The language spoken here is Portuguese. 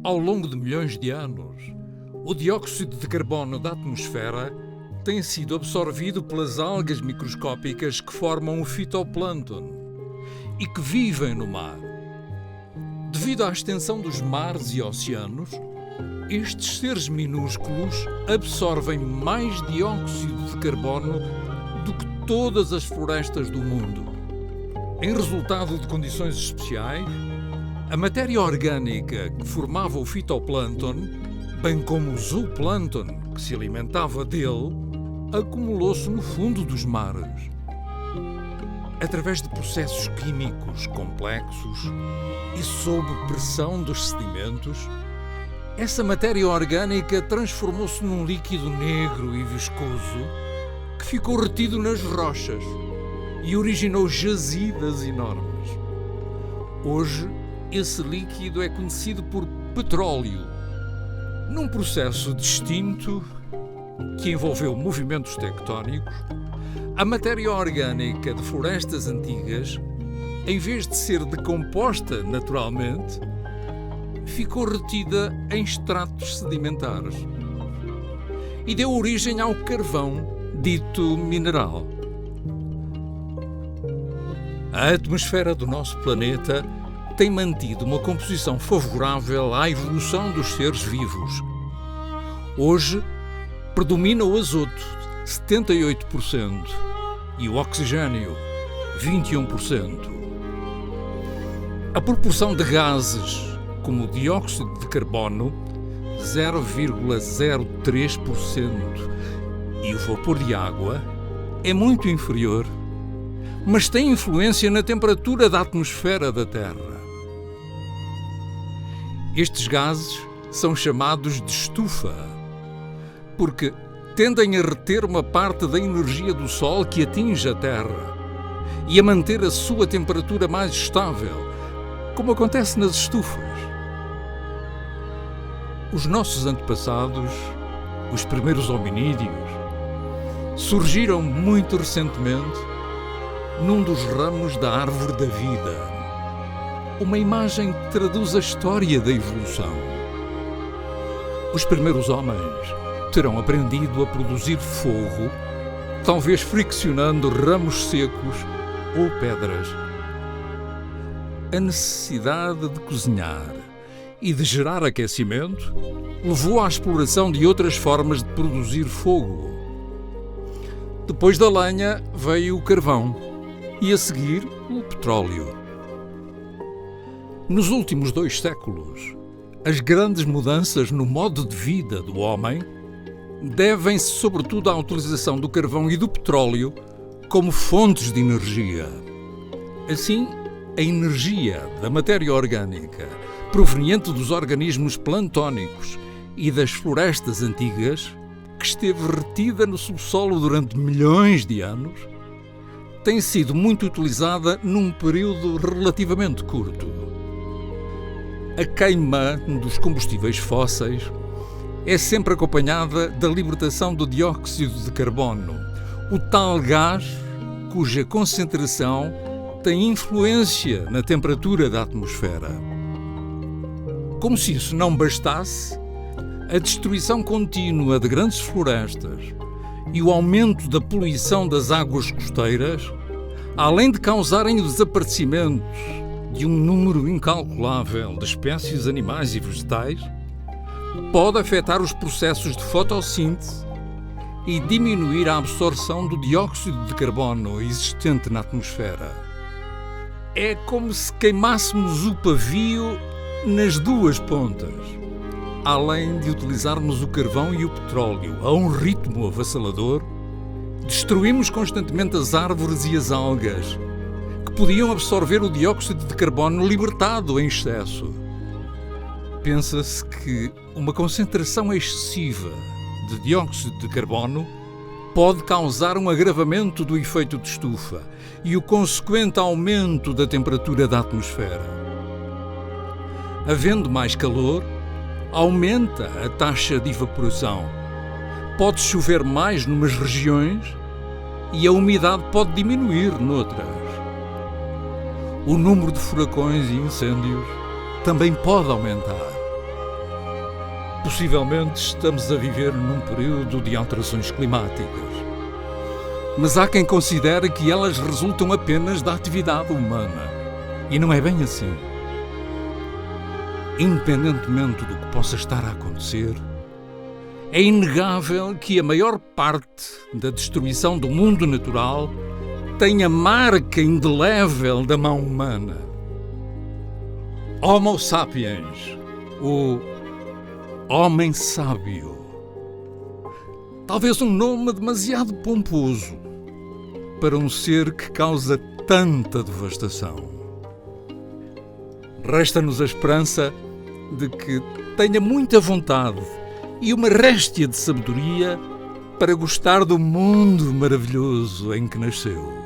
Ao longo de milhões de anos, o dióxido de carbono da atmosfera tem sido absorvido pelas algas microscópicas que formam o fitoplâncton e que vivem no mar. Devido à extensão dos mares e oceanos, estes seres minúsculos absorvem mais dióxido de carbono do que todas as florestas do mundo. Em resultado de condições especiais, a matéria orgânica que formava o fitoplâncton, bem como o zooplâncton que se alimentava dele, acumulou-se no fundo dos mares. Através de processos químicos complexos e sob pressão dos sedimentos, essa matéria orgânica transformou-se num líquido negro e viscoso que ficou retido nas rochas e originou jazidas enormes. Hoje, esse líquido é conhecido por petróleo, num processo distinto que envolveu movimentos tectónicos. A matéria orgânica de florestas antigas, em vez de ser decomposta naturalmente, ficou retida em estratos sedimentares e deu origem ao carvão, dito mineral. A atmosfera do nosso planeta tem mantido uma composição favorável à evolução dos seres vivos. Hoje, predomina o azoto, 78%, e o oxigênio, 21%. A proporção de gases, como o dióxido de carbono, 0,03%, e o vapor de água, é muito inferior, mas tem influência na temperatura da atmosfera da Terra. Estes gases são chamados de estufa, porque tendem a reter uma parte da energia do Sol que atinge a Terra e a manter a sua temperatura mais estável, como acontece nas estufas. Os nossos antepassados, os primeiros hominídeos, surgiram muito recentemente num dos ramos da árvore da vida. Uma imagem que traduz a história da evolução. Os primeiros homens terão aprendido a produzir fogo, talvez friccionando ramos secos ou pedras. A necessidade de cozinhar e de gerar aquecimento levou à exploração de outras formas de produzir fogo. Depois da lenha veio o carvão e, a seguir, o petróleo. Nos últimos 2 séculos, as grandes mudanças no modo de vida do homem devem-se sobretudo à utilização do carvão e do petróleo como fontes de energia. Assim, a energia da matéria orgânica proveniente dos organismos planctónicos e das florestas antigas, que esteve retida no subsolo durante milhões de anos, tem sido muito utilizada num período relativamente curto. A queima dos combustíveis fósseis é sempre acompanhada da libertação do dióxido de carbono, o tal gás cuja concentração tem influência na temperatura da atmosfera. Como se isso não bastasse, a destruição contínua de grandes florestas e o aumento da poluição das águas costeiras, além de causarem o desaparecimento de um número incalculável de espécies animais e vegetais, pode afetar os processos de fotossíntese e diminuir a absorção do dióxido de carbono existente na atmosfera. É como se queimássemos o pavio nas duas pontas, além de utilizarmos o carvão e o petróleo a um ritmo avassalador. Destruímos constantemente as árvores e as algas, que podiam absorver o dióxido de carbono libertado em excesso. Pensa-se que uma concentração excessiva de dióxido de carbono pode causar um agravamento do efeito de estufa e o consequente aumento da temperatura da atmosfera. Havendo mais calor, aumenta a taxa de evaporação. Pode chover mais numas regiões e a umidade pode diminuir noutras. O número de furacões e incêndios também pode aumentar. possivelmente estamos a viver num período de alterações climáticas. Mas há quem considere que elas resultam apenas da atividade humana. E não é bem assim. Independentemente do que possa estar a acontecer, é inegável que a maior parte da destruição do mundo natural tem a marca indelével da mão humana. Homo sapiens, o homem sábio. Talvez um nome demasiado pomposo para um ser que causa tanta devastação. Resta-nos a esperança de que tenha muita vontade e uma réstia de sabedoria para gostar do mundo maravilhoso em que nasceu.